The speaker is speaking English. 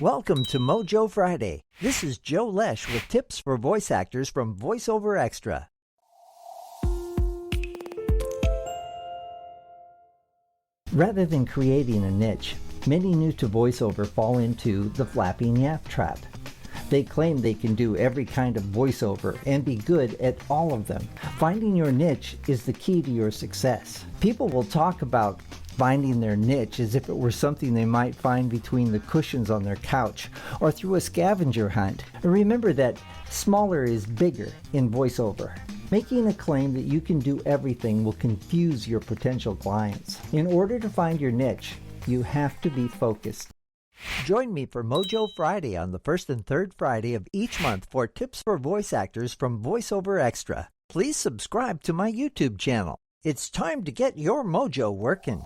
Welcome to Mojo Friday. This is Joe Lesh with tips for voice actors from VoiceOver Extra. Rather than creating a niche, many new to VoiceOver fall into the Flapping Yap Trap. They claim they can do every kind of voiceover and be good at all of them. Finding your niche is the key to your success. People will talk about finding their niche as if it were something they might find between the cushions on their couch or through a scavenger hunt. Remember that smaller is bigger in voiceover. Making a claim that you can do everything will confuse your potential clients. In order to find your niche, you have to be focused. Join me for Mojo Friday on the first and third Friday of each month for tips for voice actors from VoiceOver Extra. Please subscribe to my YouTube channel. It's time to get your mojo working.